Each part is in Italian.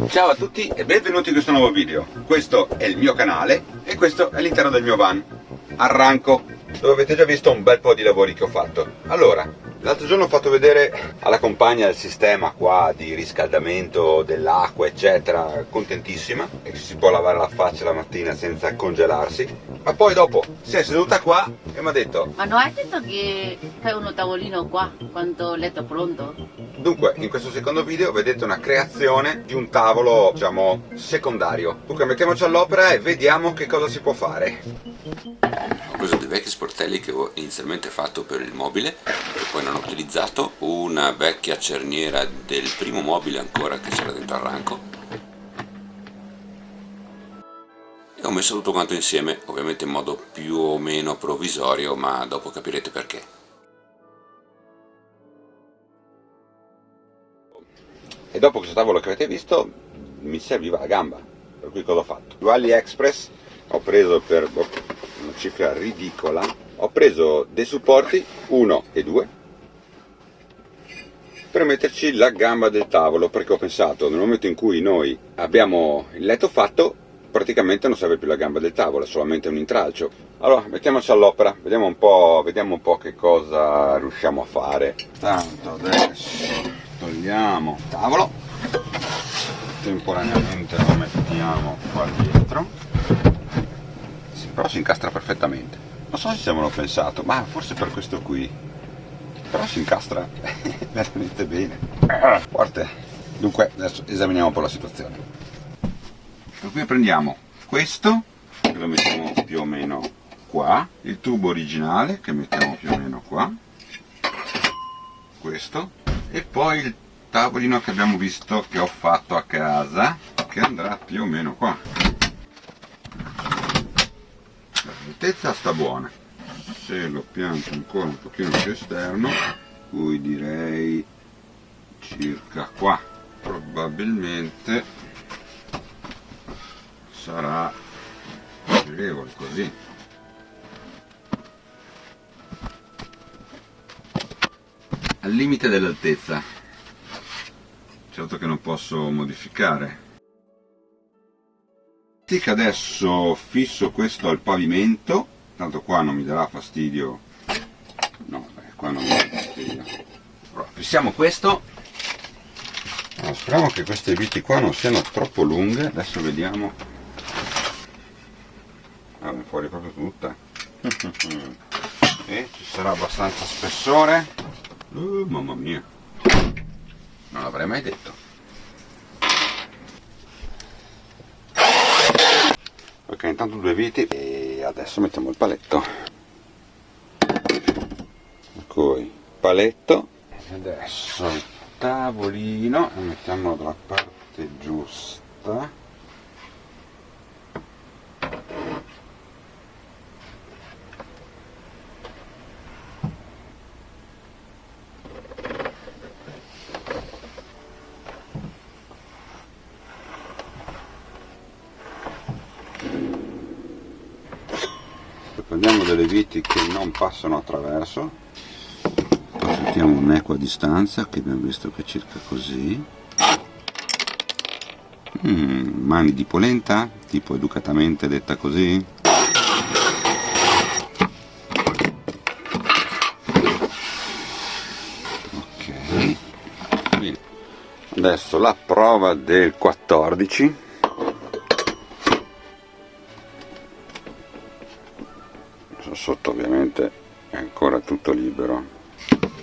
Ciao a tutti e benvenuti in questo nuovo video. Questo è il mio canale e questo è l'interno del mio van Arranco, dove avete già visto un bel po' di lavori che ho fatto. Allora, l'altro giorno ho fatto vedere alla compagna il sistema qua di riscaldamento dell'acqua eccetera, contentissima, e che si può lavare la faccia la mattina senza congelarsi. Ma poi dopo si è seduta qua e mi ha detto: ma non hai detto che fai uno tavolino qua quando il letto è pronto? Dunque, in questo secondo video vedete una creazione di un tavolo, diciamo, secondario. Dunque, mettiamoci all'opera e vediamo che cosa si può fare. Ho preso dei vecchi sportelli che ho inizialmente fatto per il mobile e poi non ho utilizzato, una vecchia cerniera del primo mobile ancora che c'era dentro Arranco e ho messo tutto quanto insieme, ovviamente in modo più o meno provvisorio, ma dopo capirete perché. E dopo questo tavolo che avete visto mi serviva la gamba, per cui cosa ho fatto? Su AliExpress ho preso per una cifra ridicola, ho preso dei supporti 1 e 2 per metterci la gamba del tavolo, perché ho pensato nel momento in cui noi abbiamo il letto fatto praticamente non serve più la gamba del tavolo, è solamente un intralcio. Allora mettiamoci all'opera, vediamo un po' che cosa riusciamo a fare. Tanto adesso togliamo il tavolo, temporaneamente lo mettiamo qua dietro. Sì, però si incastra perfettamente, non so se me l'ho pensato, ma forse per questo qui, però si incastra veramente bene, forte. Dunque adesso esaminiamo un po' la situazione. Per cui prendiamo questo che lo mettiamo più o meno qua, il tubo originale che mettiamo più o meno qua, questo, e poi il tavolino che abbiamo visto che ho fatto a casa, che andrà più o meno qua. L'altezza sta buona, se lo pianto ancora un pochino più esterno, cui direi circa qua, probabilmente sarà girevole così. Al limite dell'altezza, certo che non posso modificare. Sì, che adesso fisso questo al pavimento, tanto qua non mi darà fastidio, no, qua non mi dà fastidio. Allora, fissiamo questo. Allora, speriamo che queste viti qua non siano troppo lunghe, adesso vediamo. Ah, viene fuori proprio tutta. E ci sarà abbastanza spessore. Mamma mia, non l'avrei mai detto. Ok, intanto due viti e adesso mettiamo il paletto. Ecco il paletto. E adesso il tavolino lo mettiamo dalla parte giusta. Prendiamo delle viti che non passano attraverso, mettiamo un'equa distanza che abbiamo visto che è circa così. Mani di polenta, tipo educatamente detta così. Ok, bene. Adesso la prova del 14. Sotto ovviamente è ancora tutto libero.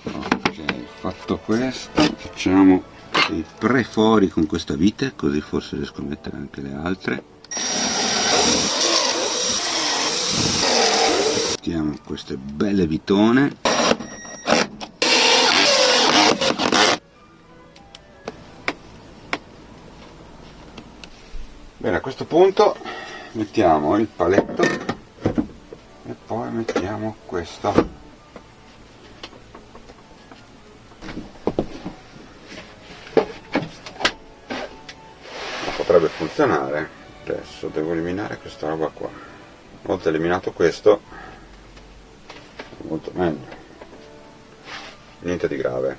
Ok, fatto questo, facciamo i prefori con questa vite, così forse riesco a mettere anche le altre. Mettiamo queste belle vitone. Bene, a questo punto mettiamo il paletto e poi mettiamo questo. Potrebbe funzionare. Adesso devo eliminare questa roba qua. Una volta eliminato questo è molto meglio, niente di grave.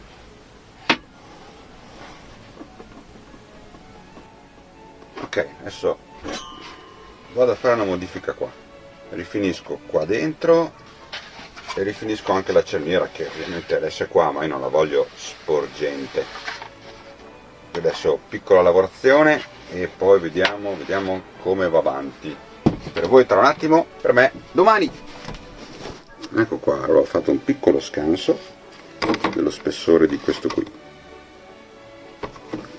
Ok, adesso vado a fare una modifica qua, rifinisco qua dentro e rifinisco anche la cerniera, che ovviamente adesso è qua, ma io non la voglio sporgente. Adesso piccola lavorazione e poi vediamo come va avanti. Per voi tra un attimo, per me domani. Ecco qua, allora ho fatto un piccolo scanso dello spessore di questo qui,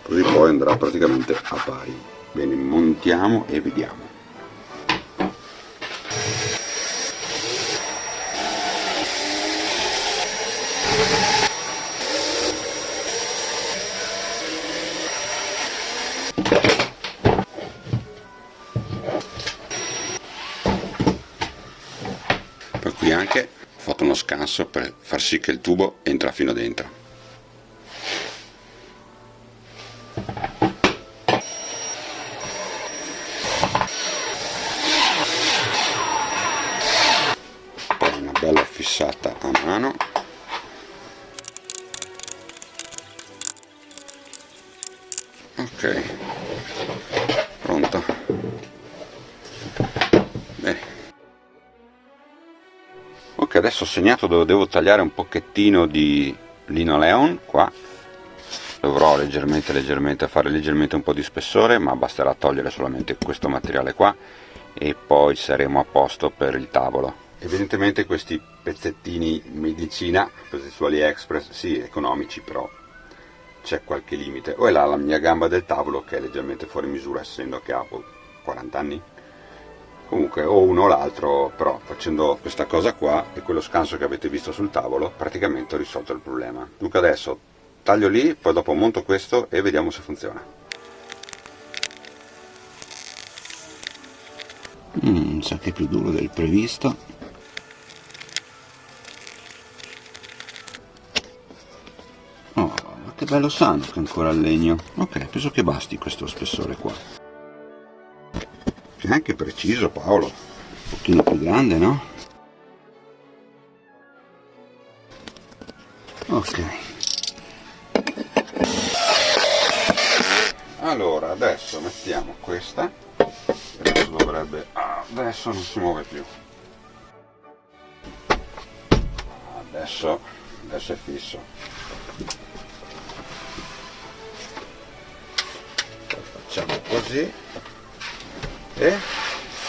così poi andrà praticamente a pari. Bene, montiamo e vediamo. Poi qui anche ho fatto uno scanso per far sì che il tubo entra fino dentro. Poi una bella fissata a mano. Ok, pronto. Bene. Ok, adesso ho segnato dove devo tagliare un pochettino di linoleon. Qua dovrò leggermente fare leggermente un po' di spessore, ma basterà togliere solamente questo materiale qua e poi saremo a posto per il tavolo. Evidentemente questi pezzettini medicina presi su AliExpress, sì, economici, però c'è qualche limite. O è là la mia gamba del tavolo che è leggermente fuori misura, essendo che ha 40 anni. Comunque o uno o l'altro, però facendo questa cosa qua e quello scanso che avete visto sul tavolo praticamente ho risolto il problema. Dunque adesso taglio lì, poi dopo monto questo e vediamo se funziona. Sa che è più duro del previsto. Oh, che bello sano che è ancora il legno. Ok, penso che basti questo spessore qua. È anche preciso, Paolo, un pochino più grande, no? Ok, allora adesso mettiamo questa, adesso dovrebbe, adesso non si muove più, adesso è fisso. Poi facciamo così. E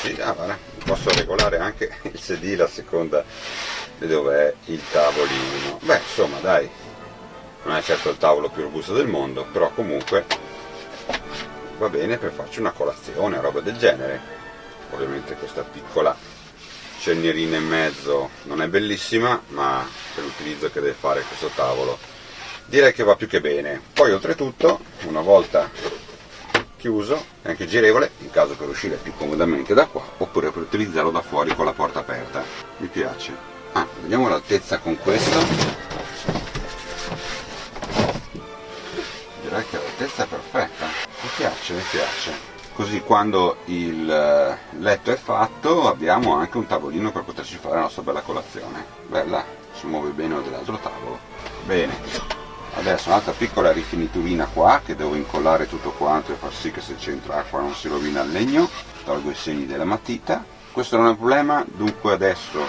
sì, guarda, posso regolare anche il sedile a seconda di dove è il tavolino. Beh, insomma, dai, non è certo il tavolo più robusto del mondo, però comunque va bene per farci una colazione, roba del genere. Ovviamente questa piccola cernierina in mezzo non è bellissima, ma per l'utilizzo che deve fare questo tavolo direi che va più che bene. Poi oltretutto, una volta chiuso è anche girevole in caso per uscire più comodamente da qua oppure per utilizzarlo da fuori con la porta aperta. Mi piace. Vediamo l'altezza con questo. Direi che l'altezza è perfetta. Mi piace. Così quando il letto è fatto abbiamo anche un tavolino per poterci fare la nostra bella colazione. Bella, si muove bene dell'altro tavolo. Bene. Adesso un'altra piccola rifiniturina qua che devo incollare tutto quanto e far sì che se c'entra acqua non si rovina il legno. Tolgo i segni della matita. Questo non è un problema, dunque adesso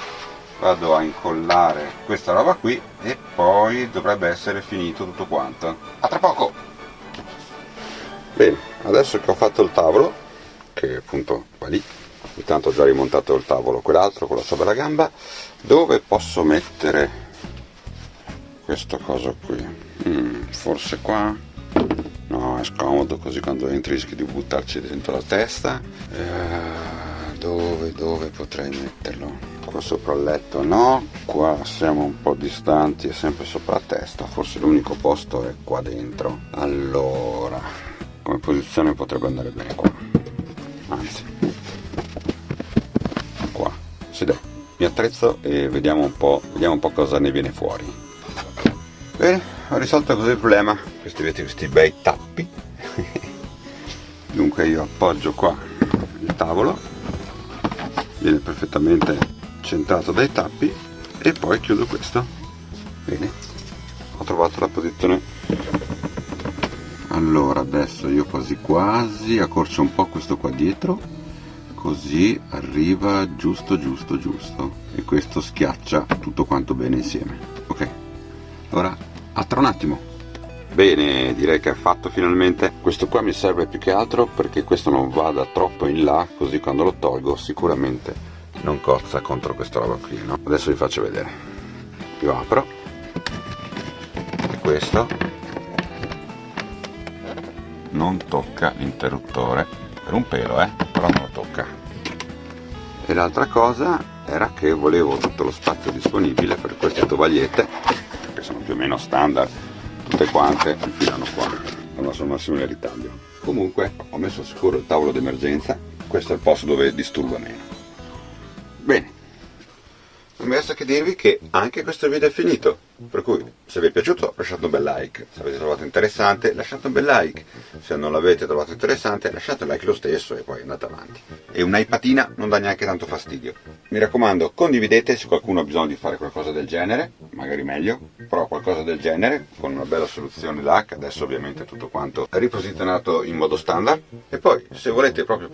vado a incollare questa roba qui e poi dovrebbe essere finito tutto quanto. A tra poco! Bene, adesso che ho fatto il tavolo, che appunto va lì, intanto ho già rimontato il tavolo, quell'altro con la sua bella gamba, dove posso mettere questa cosa qui? Forse qua? No, è scomodo, così quando entri rischi di buttarci dentro la testa. Dove potrei metterlo? Qua sopra il letto no, qua siamo un po' distanti, è sempre sopra la testa, forse l'unico posto è qua dentro. Allora, come posizione potrebbe andare bene qua, anzi qua. Sì, dai, mi attrezzo e vediamo un po' cosa ne viene fuori. Bene, ho risolto così il problema. Questi bei tappi. Dunque io appoggio qua il tavolo, viene perfettamente centrato dai tappi e poi chiudo questo. Bene, ho trovato la posizione Allora adesso io quasi quasi accorcio un po' questo qua dietro, così arriva giusto giusto giusto, e questo schiaccia tutto quanto bene insieme. Ok, ora tra un attimo. Bene, direi che è fatto finalmente. Questo qua mi serve più che altro perché questo non vada troppo in là, così quando lo tolgo sicuramente non cozza contro questa roba qui, no? Adesso vi faccio vedere. Io apro e questo non tocca l'interruttore per un pelo, però non lo tocca. E l'altra cosa era che volevo tutto lo spazio disponibile per queste tovagliette, che sono più o meno standard, tutte quante infilano qua, non sono massimo nel ritaglio. Comunque ho messo al sicuro il tavolo d'emergenza, questo è il posto dove disturba meno. Bene, non mi resta che dirvi che anche questo video è finito, per cui se vi è piaciuto lasciate un bel like, se avete trovato interessante lasciate un bel like, se non l'avete trovato interessante lasciate un like lo stesso e poi andate avanti. E un'hypatina non dà neanche tanto fastidio. Mi raccomando, condividete se qualcuno ha bisogno di fare qualcosa del genere, magari meglio, però qualcosa del genere, con una bella soluzione DAC, adesso ovviamente tutto quanto è riposizionato in modo standard. E poi, se volete proprio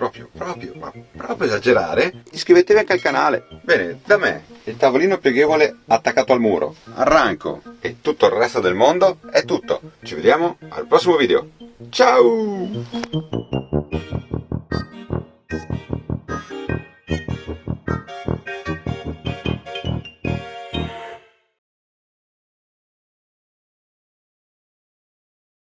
esagerare, iscrivetevi anche al canale. Bene, da me, il tavolino pieghevole attaccato al muro, arranco e tutto il resto del mondo è tutto. Ci vediamo al prossimo video. Ciao!